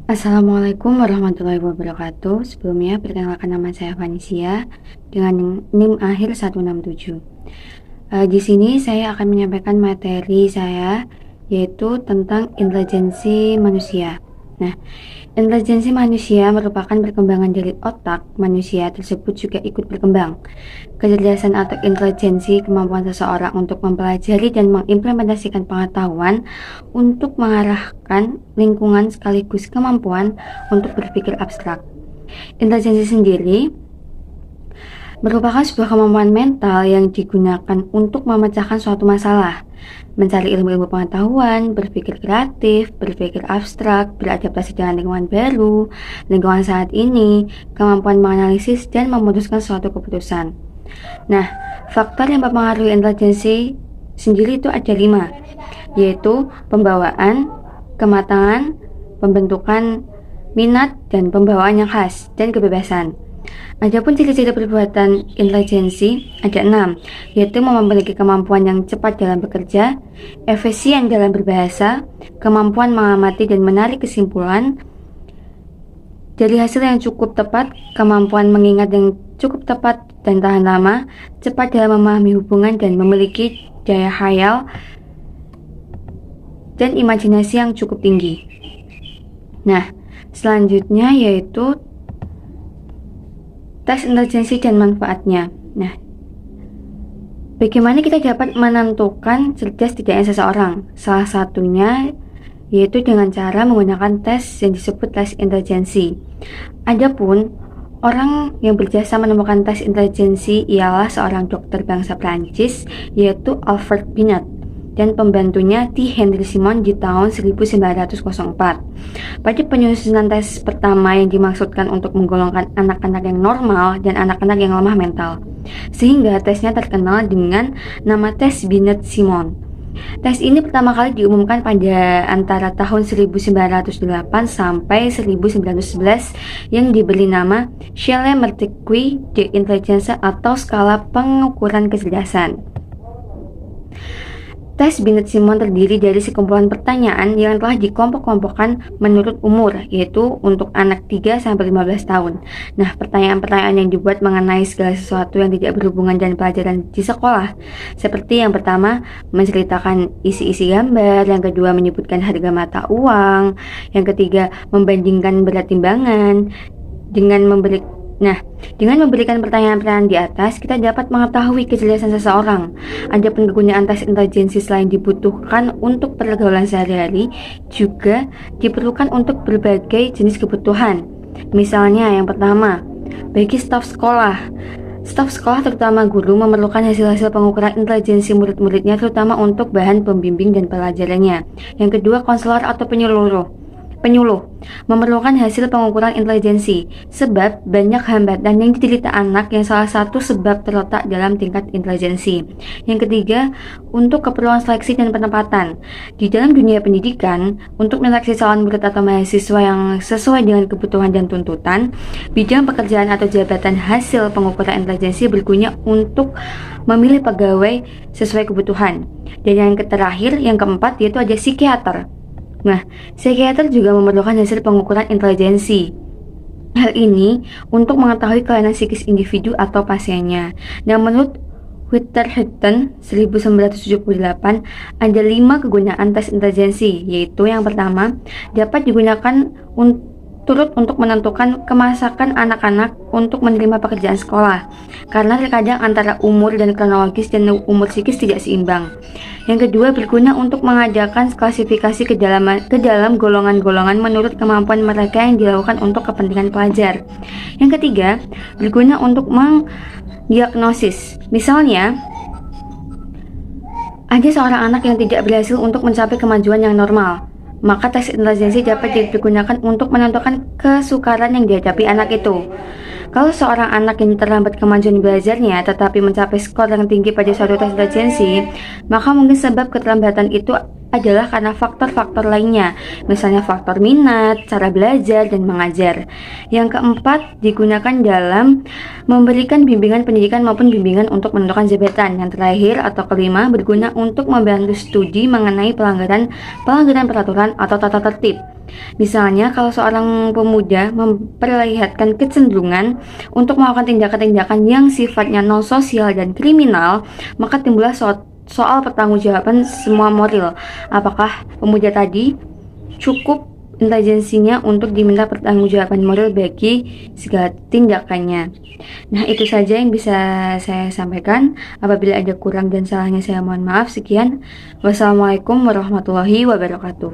Assalamualaikum warahmatullahi wabarakatuh. Sebelumnya, perkenalkan nama saya Vanisia dengan NIM akhir 167. Di sini saya akan menyampaikan materi saya yaitu tentang intelijensi manusia. Nah, intelijensi manusia merupakan perkembangan dari otak manusia tersebut juga ikut berkembang. Kecerdasan atau intelijensi kemampuan seseorang untuk mempelajari dan mengimplementasikan pengetahuan untuk mengarahkan lingkungan sekaligus kemampuan untuk berpikir abstrak. Intelijensi sendiri merupakan sebuah kemampuan mental yang digunakan untuk memecahkan suatu masalah, mencari ilmu-ilmu pengetahuan, berpikir kreatif, berpikir abstrak, beradaptasi dengan lingkungan baru, lingkungan saat ini, kemampuan menganalisis dan memutuskan suatu keputusan. Nah, faktor yang mempengaruhi intelijensi sendiri itu ada 5, yaitu pembawaan, kematangan, pembentukan minat, dan pembawaan yang khas, dan kebebasan. Adapun ciri-ciri perbuatan intelijensi ada 6, yaitu memiliki kemampuan yang cepat dalam bekerja, efisien dalam berbahasa, kemampuan mengamati dan menarik kesimpulan dari hasil yang cukup tepat, kemampuan mengingat yang cukup tepat dan tahan lama, cepat dalam memahami hubungan dan memiliki daya khayal dan imajinasi yang cukup tinggi. Nah, selanjutnya yaitu tes intelijensi dan manfaatnya. Nah, bagaimana kita dapat menentukan cerdas tidaknya seseorang? Salah satunya yaitu dengan cara menggunakan tes yang disebut tes intelijensi. Adapun orang yang berjasa menemukan tes intelijensi ialah seorang dokter bangsa Prancis yaitu Albert Binet dan pembantunya T. Henry Simon di tahun 1904. Pada penyusunan tes pertama yang dimaksudkan untuk menggolongkan anak-anak yang normal dan anak-anak yang lemah mental, sehingga tesnya terkenal dengan nama tes Binet-Simon. Tes ini pertama kali diumumkan pada antara tahun 1908 sampai 1911 yang diberi nama Scala Mercury de Intelligence atau skala pengukuran kecerdasan. Tes Binet-Simon terdiri dari sekumpulan pertanyaan yang telah dikelompok-kelompokkan menurut umur, yaitu untuk anak 3-15 tahun. Nah, pertanyaan-pertanyaan yang dibuat mengenai segala sesuatu yang tidak berhubungan dengan pelajaran di sekolah. Seperti yang pertama, menceritakan isi-isi gambar, yang kedua menyebutkan harga mata uang, yang ketiga membandingkan berat timbangan, dengan memberikan pertanyaan-pertanyaan di atas, kita dapat mengetahui kecerdasan seseorang. Adapun kegunaan tes intelijensi selain dibutuhkan untuk pergaulan sehari-hari, juga diperlukan untuk berbagai jenis kebutuhan. Misalnya yang pertama, bagi staf sekolah. Staf sekolah terutama guru memerlukan hasil-hasil pengukuran intelijensi murid-muridnya terutama untuk bahan pembimbing dan pelajarannya. Yang kedua, konselor atau penyuluh memerlukan hasil pengukuran intelijensi sebab banyak hambatan yang diderita anak yang salah satu sebab terletak dalam tingkat intelijensi. Yang ketiga, untuk keperluan seleksi dan penempatan. Di dalam dunia pendidikan, untuk menyeleksi calon murid atau mahasiswa yang sesuai dengan kebutuhan dan tuntutan, bidang pekerjaan atau jabatan hasil pengukuran intelijensi berguna untuk memilih pegawai sesuai kebutuhan. Dan yang terakhir, yang keempat, yaitu ada psikiater. Nah, psikiater juga memerlukan hasil pengukuran intelijensi. Hal ini untuk mengetahui kelainan psikis individu atau pasiennya. Dan menurut Winterhalter 1978, ada 5 kegunaan tes intelijensi, yaitu yang pertama, dapat digunakan turut untuk menentukan kemasakan anak-anak untuk menerima pekerjaan sekolah, karena terkadang antara umur dan kronologis dan umur psikis tidak seimbang. Yang kedua, berguna untuk mengadakan klasifikasi ke dalam golongan-golongan menurut kemampuan mereka yang dilakukan untuk kepentingan pelajar. Yang ketiga, berguna untuk mendiagnosis. Misalnya, ada seorang anak yang tidak berhasil untuk mencapai kemajuan yang normal, maka tes intelijensi dapat digunakan untuk menentukan kesukaran yang dihadapi anak itu. Kalau seorang anak yang terlambat kemajuan belajarnya tetapi mencapai skor yang tinggi pada suatu tes intelijensi, maka mungkin sebab keterlambatan itu adalah karena faktor-faktor lainnya, misalnya faktor minat, cara belajar, dan mengajar. Yang keempat, digunakan dalam memberikan bimbingan pendidikan maupun bimbingan untuk menentukan jabatan. Yang terakhir atau kelima, berguna untuk membantu studi mengenai pelanggaran peraturan atau tata tertib. Misalnya, kalau seorang pemuda memperlihatkan kecenderungan untuk melakukan tindakan-tindakan yang sifatnya non-sosial dan kriminal, maka timbullah soal pertanggungjawaban semua moral. Apakah pemuda tadi cukup intelijensinya untuk diminta pertanggungjawaban moral bagi segala tindakannya? Nah, itu saja yang bisa saya sampaikan. Apabila ada kurang dan salahnya saya mohon maaf. Sekian. Wassalamualaikum warahmatullahi wabarakatuh.